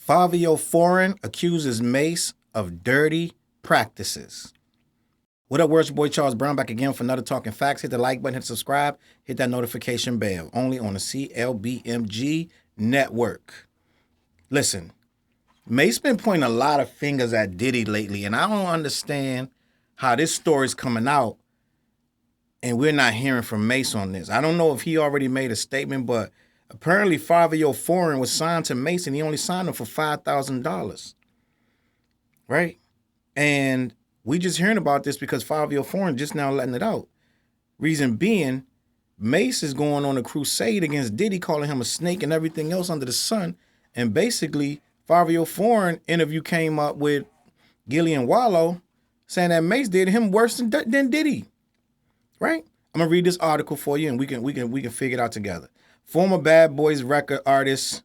Fivio Foreign accuses Mase of dirty practices. What up, words? Your boy Charles Brown back again for another Talking Facts. Hit the like button, hit subscribe, hit that notification bell. Only on the CLBMG network. Listen, Mase been pointing a lot of fingers at Diddy lately, and I don't understand how this story's coming out and we're not hearing from Mase on this. I don't know if he already made a statement, but apparently Fivio Foreign was signed to Mase and he only signed him for $5,000. Right? And we just hearing about this because Fivio Foreign just now letting it out. Reason being, Mase is going on a crusade against Diddy, calling him a snake and everything else under the sun. And basically, Fivio Foreign interview came up with Gilly and Wallow saying that Mase did him worse than Diddy. Right? I'm gonna read this article for you and we can figure it out together. Former Bad Boys record artist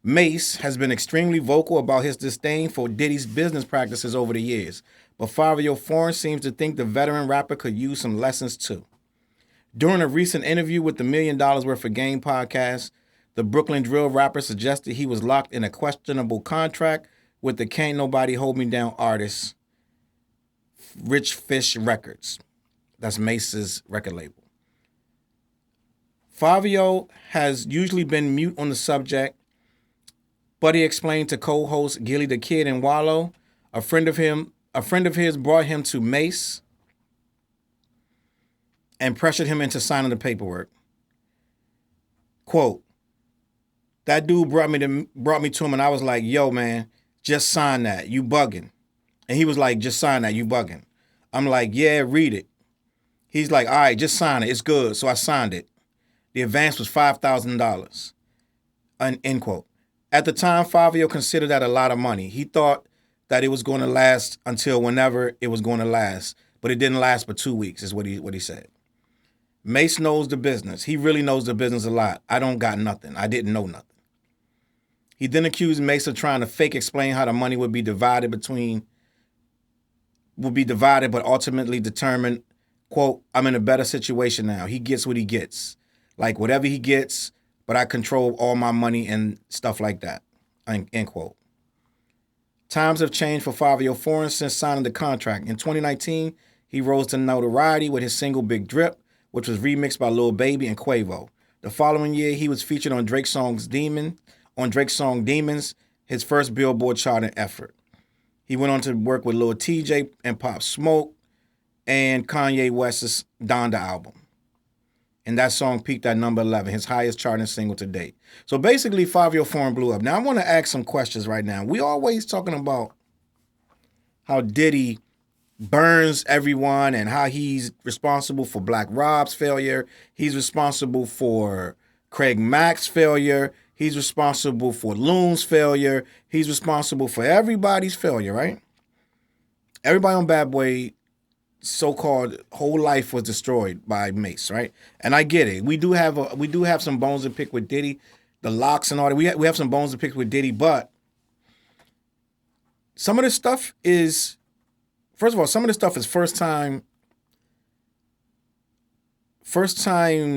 Mase has been extremely vocal about his disdain for Diddy's business practices over the years, but Fivio Foreign seems to think the veteran rapper could use some lessons too. During a recent interview with the $1 Million Worth of Game podcast, the Brooklyn drill rapper suggested he was locked in a questionable contract with the Can't Nobody Hold Me Down artist, Rich Fish Records. That's Mase's record label. Fivio has usually been mute on the subject, but he explained to co-host Gilly the Kid and Wallow, a friend of his brought him to Mase and pressured him into signing the paperwork. Quote, that dude brought me to him and I was like, yo, man, just sign that. You bugging. And he was like, just sign that. You bugging. I'm like, yeah, read it. He's like, all right, just sign it. It's good. So I signed it. The advance was $5,000. End quote. At the time, Fivio considered that a lot of money. He thought that it was going to last until whenever it was going to last, but it didn't last but 2 weeks, is what he said. Mase knows the business. He really knows the business a lot. I don't got nothing. I didn't know nothing. He then accused Mase of trying to fake explain how the money would be divided, but ultimately determined, quote, I'm in a better situation now. He gets what he gets. Like whatever he gets, but I control all my money and stuff like that, end quote. Times have changed for Fivio Foreign since signing the contract. In 2019, he rose to notoriety with his single Big Drip, which was remixed by Lil Baby and Quavo. The following year, he was featured on Drake's song Demons, his first Billboard charting effort. He went on to work with Lil TJ and Pop Smoke and Kanye West's Donda album. And that song peaked at number 11, his highest charting single to date. So basically, Fivio Foreign blew up. Now, I want to ask some questions right now. We always talking about how Diddy burns everyone and how he's responsible for Black Rob's failure. He's responsible for Craig Mack's failure. He's responsible for Loon's failure. He's responsible for everybody's failure, right? Everybody on Bad Boy so-called whole life was destroyed by Mase, right? And I get it. We do have some bones to pick with Diddy, the locks and all that. We have some bones to pick with Diddy, but some of this stuff is, first of all, first time,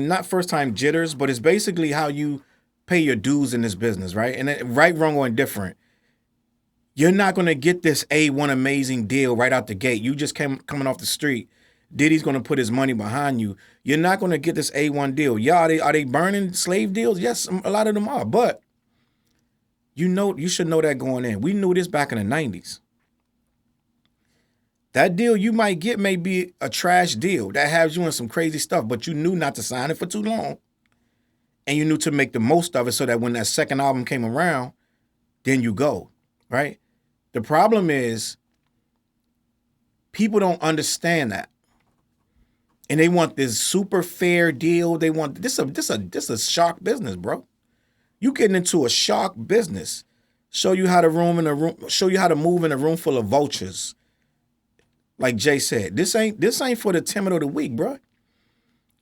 not first time jitters, but it's basically how you pay your dues in this business, right? And right, wrong, or indifferent. You're not going to get this A1 amazing deal right out the gate. You just coming off the street. Diddy's going to put his money behind you. You're not going to get this A1 deal. Yeah, are they burning slave deals? Yes, a lot of them are. But you should know that going in. We knew this back in the 90s. That deal you might get may be a trash deal that has you in some crazy stuff, but you knew not to sign it for too long. And you knew to make the most of it so that when that second album came around, then you go, right? The problem is people don't understand that. And they want this super fair deal. They want this a shark business, bro. You getting into a shark business. Show you how to move in a room full of vultures. Like Jay said, this ain't for the timid or the weak, bro.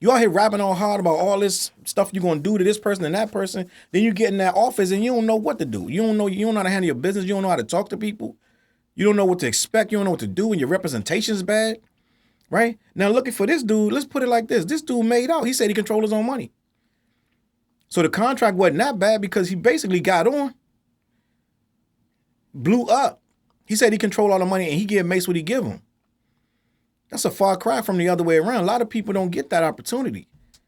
You out here rapping all hard about all this stuff you're gonna do to this person and that person. Then you get in that office and you don't know what to do. You don't know how to handle your business. You don't know how to talk to people. You don't know what to expect. You don't know what to do, and your representation's bad. Right? Now looking for this dude, let's put it like this. This dude made out. He said he controlled his own money. So the contract wasn't that bad because he basically got on. blew up. He said he controlled all the money and he gave Mase what he give him. That's a far cry from the other way around. A lot of people don't get that opportunity,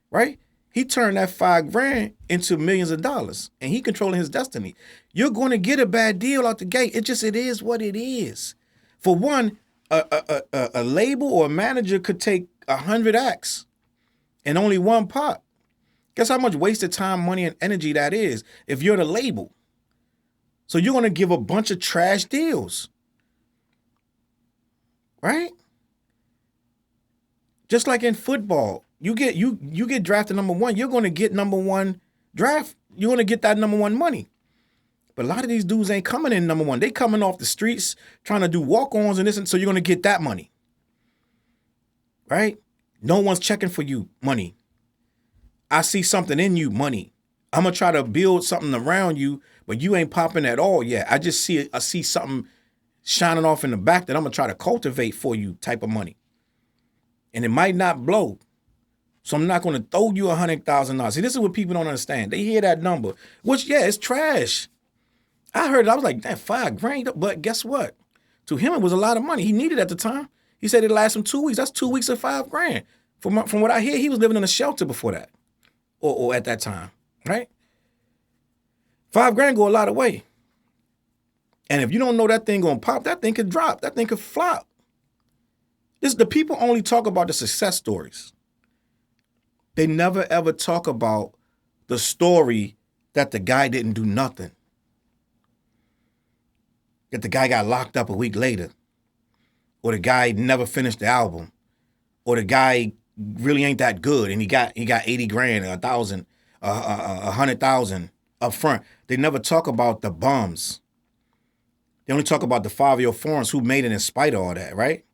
right? He turned that $5,000 into millions of dollars, and he controlling his destiny. You're going to get a bad deal out the gate. It is what it is. For one, a label or a manager could take 100 acts and only one pop. Guess how much wasted time, money, and energy that is if you're the label. So you're going to give a bunch of trash deals, right? Just like in football. You get drafted number one, you're going to get number one draft. You're going to get that number one money. But a lot of these dudes ain't coming in number one. They coming off the streets trying to do walk-ons and this, and so you're going to get that money. Right? No one's checking for you, money. I see something in you, money. I'm going to try to build something around you, but you ain't popping at all yet. I see something shining off in the back that I'm going to try to cultivate for you type of money. And it might not blow. So I'm not going to throw you $100,000. See, this is what people don't understand. They hear that number, which, yeah, it's trash. I heard it. I was like, that $5,000. But guess what? To him, it was a lot of money. He needed it at the time. He said it lasted him 2 weeks. That's 2 weeks of $5,000. From what I hear, he was living in a shelter before that, or at that time, right? $5,000 go a lot of way. And if you don't know that thing gonna pop, that thing could drop. That thing could flop. The people only talk about the success stories. They never ever talk about the story that the guy didn't do nothing. That the guy got locked up a week later. Or the guy never finished the album. Or the guy really ain't that good and he got $80,000, 1,000, 100,000 up front. They never talk about the bums. They only talk about the Fivio foreigners who made it in spite of all that, right?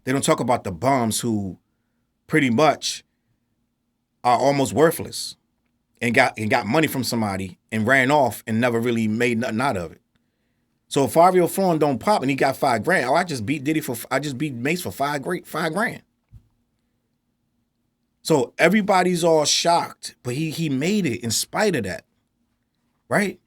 They don't talk about the bums who pretty much are almost worthless and got money from somebody and ran off and never really made nothing out of it. So if Fivio foreign don't pop and he got $5,000, I just beat Mase for $5,000. So everybody's all shocked, but he made it in spite of that, right?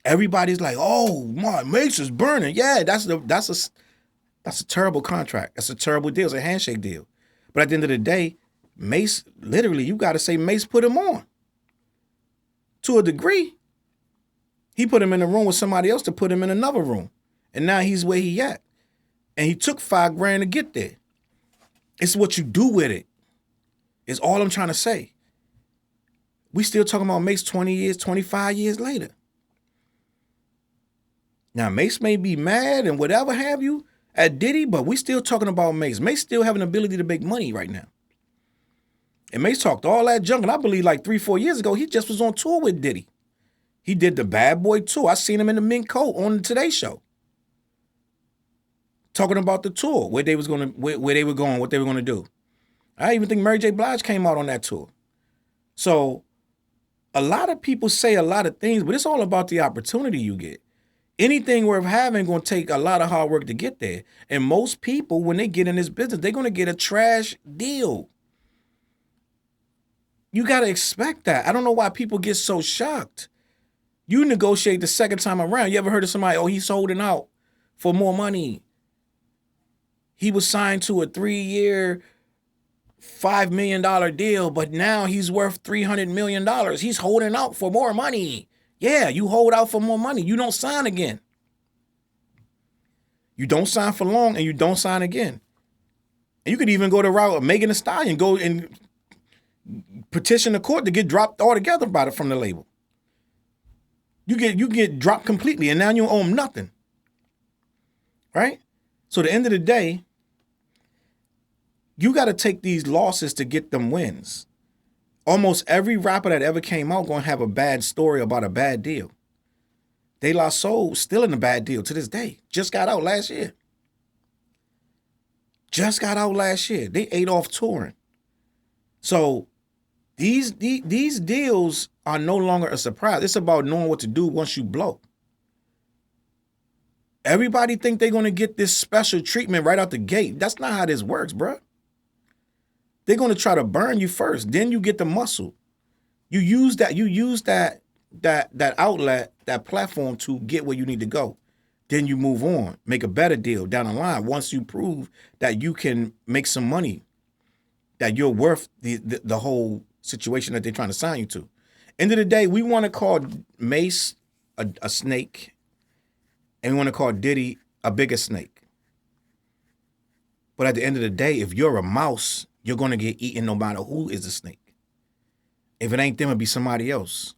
Everybody's like, oh, my Mase is burning. Yeah, that's a terrible contract. That's a terrible deal. It's a handshake deal. But at the end of the day, Mase, literally, you got to say Mase put him on. To a degree, he put him in a room with somebody else to put him in another room. And now he's where he at. And he took $5,000 to get there. It's what you do with it. Is all I'm trying to say. We still talking about Mase 20 years, 25 years later. Now, Mase may be mad and whatever have you at Diddy, but we still talking about Mase. Mase still have an ability to make money right now. And Mase talked all that junk, and I believe like 3-4 years ago, he just was on tour with Diddy. He did the Bad Boy tour. I seen him in the mink coat on the Today Show. Talking about the tour, where they were going, what they were going to do. I even think Mary J. Blige came out on that tour. So a lot of people say a lot of things, but it's all about the opportunity you get. Anything worth having going to take a lot of hard work to get there. And most people, when they get in this business, they're going to get a trash deal. You got to expect that. I don't know why people get so shocked. You negotiate the second time around. You ever heard of somebody, oh, he's holding out for more money. He was signed to a 3-year, $5 million deal, but now he's worth $300 million. He's holding out for more money. Yeah, you hold out for more money. You don't sign again. You don't sign for long and you don't sign again. And you could even go the route of Megan Thee Stallion, go and petition the court to get dropped altogether from the label. You get dropped completely and now you owe them nothing. Right? So at the end of the day, you got to take these losses to get them wins. Almost every rapper that ever came out going to have a bad story about a bad deal. De La Soul still in a bad deal to this day. Just got out last year. They ate off touring. So these deals are no longer a surprise. It's about knowing what to do once you blow. Everybody think they're going to get this special treatment right out the gate. That's not how this works, bro. They're going to try to burn you first. Then you get the muscle. You use that that outlet, that platform to get where you need to go. Then you move on, make a better deal down the line. Once you prove that you can make some money, that you're worth the whole situation that they're trying to sign you to. End of the day, we want to call Mase a snake, and we want to call Diddy a bigger snake. But at the end of the day, if you're a mouse, you're going to get eaten no matter who is a snake. If it ain't them, it'll be somebody else,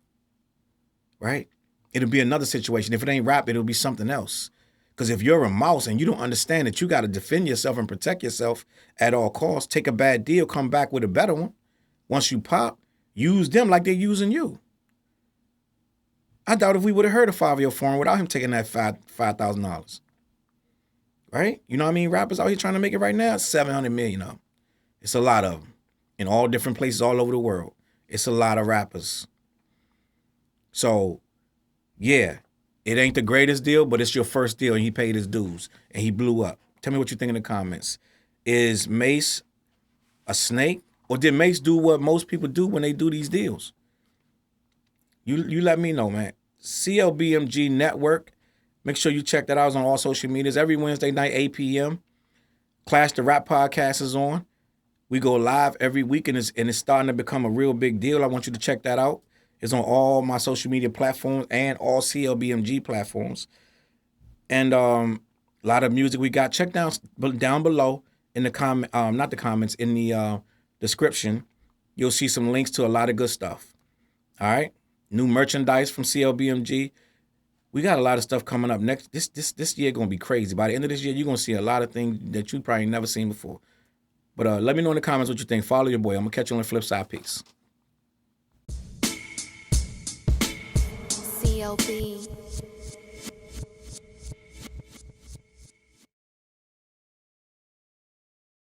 right? It'll be another situation. If it ain't rap, it'll be something else. Because if you're a mouse and you don't understand that you got to defend yourself and protect yourself at all costs, take a bad deal, come back with a better one. Once you pop, use them like they're using you. I doubt if we would have heard of Fivio foreign without him taking that $5,000. Right? You know what I mean? Rappers out here trying to make it right now, 700 million of them. It's a lot of them in all different places all over the world. It's a lot of rappers. So, yeah, it ain't the greatest deal, but it's your first deal, and he paid his dues, and he blew up. Tell me what you think in the comments. Is Mase a snake, or did Mase do what most people do when they do these deals? You let me know, man. CLBMG Network. Make sure you check that out. It's on all social medias. Every Wednesday night, 8 p.m. Clash the Rap Podcast is on. We go live every week, and it's starting to become a real big deal. I want you to check that out. It's on all my social media platforms and all CLBMG platforms. And a lot of music we got. Check down below in the not the comments, in the description. You'll see some links to a lot of good stuff. All right? New merchandise from CLBMG. We got a lot of stuff coming up next. This year gonna be crazy. By the end of this year, you're gonna see a lot of things that you probably never seen before. But let me know in the comments what you think. Follow your boy. I'm gonna catch you on the flip side. Peace. CLB.